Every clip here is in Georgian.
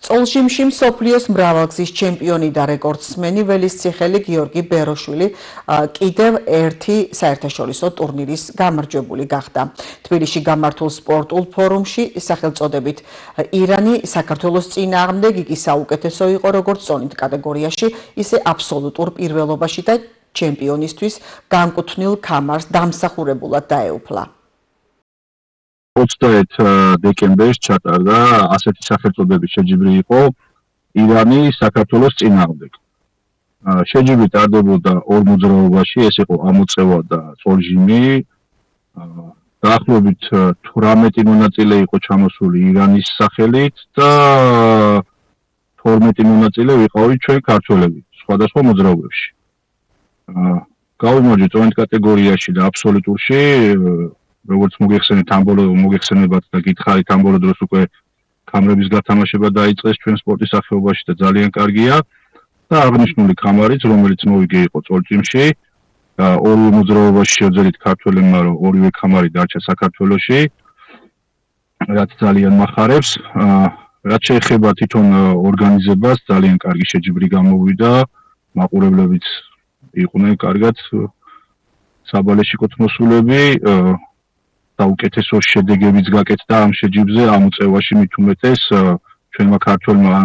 წოლჟიმში მსოფლიოს მრავალგზის ჩემპიონი და რეკორდსმენი ველისციხელი გიორგი ბეროშვილი კიდევ ერთი საერთაშორისო ტურნირის გამარჯვებული გახდა. თბილისში გამართულ სპორტულ ფორუმში სახელწოდებით ირანი საქართველოს წინააღმდეგ იგი საუკეთესო იყო როგორც წონით კატეგორიაში, ისე აბსოლუტურ პირველობაში და ჩემპიონისთვის განკუთვნილ ქამარს დამსახურებულად დაეუფლა. 21 დეკემბერს ჩატარდა ასეთი სახელწოდების შეჯიბრი იყო ირანი საქართველოს წინააღმდეგ. შეჯიბრი ტარდებოდა ორ მოძრაობაში, ეს იყო ამოწევა და წოლჟიმი. დაახლოებით 18 მონაწილე იყო ჩამოსული ირანის სახელით და 12 მონაწილე ვიყავით ჩვენ ქართველები სხვადასხვა მოძრაობებში. გავიმარჯვეთ წონით კატეგორიაში და აბსოლუტურში როგორც მოგეხსენებათ და გითხარით ამ ბოლო დროს უკვე ქამრების გათამაშება დაიწყეს ჩვენ სპორტის სახეობაში და ძალიან კარგია და აღნიშნული ქამარიც რომელიც მოვიგე იყო წოლჭიმში ორივე მოძრაობაში შევძელით ქართველებმა რომ ორივე ქამარი დარჩა საქართველოში რაც ძალიან მახარებს რაც შეეხება თვითონ ორგანიზებას ძალიან კარგი შეჯიბრი გამოვიდა მაყურებლებიც იყვნენ კარგად საბალეშიკოთ მოსულები საუკეთესო შედეგებიც გაკეთდა ამ შეჯიბრზე ამ წევაში მით უმეტეს ჩვენმა ქართველმა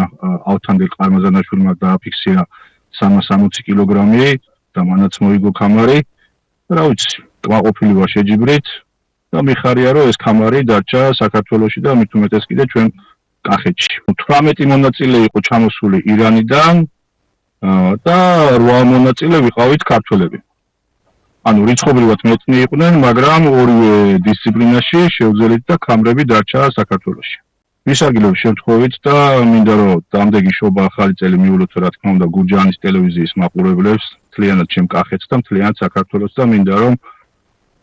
ავთანდილ ყარმაზანაშვილმა დააფიქსირა 360 კილოგრამი და მანაც მოიგო ქამარი რა ვიცი კმაყოფილი ვარ შეჯიბრით და მიხარია რომ ეს ქამარი დარჩა საქართველოში და მით უმეტეს კიდე ჩვენ კახეთში 18 მონაწილე იყო ჩამოსული ირანიდან და 8 მონაწილე ვიყავით ქართველები ანუ რიცხობრივად მეტნი იყვნენ, მაგრამ ორივე დისციპლინაში შევძელით და ქამრები დარჩა საქართველოში. ვისარგებლობ შემთხვევით და მინდა რომ დამდეგი შობა ახალი წელი მიულოთ რა თქმა უნდა გურჯაანის ტელევიზიის მაყურებლებს, მთლიანად ჩემ კახეთს და მთლიანად საქართველოს და მინდა რომ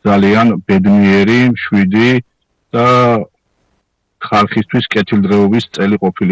ძალიან ბედნიერი, მშვიდი და ხალხისთვის კეთილდღეობის წელი ყოფილიყო.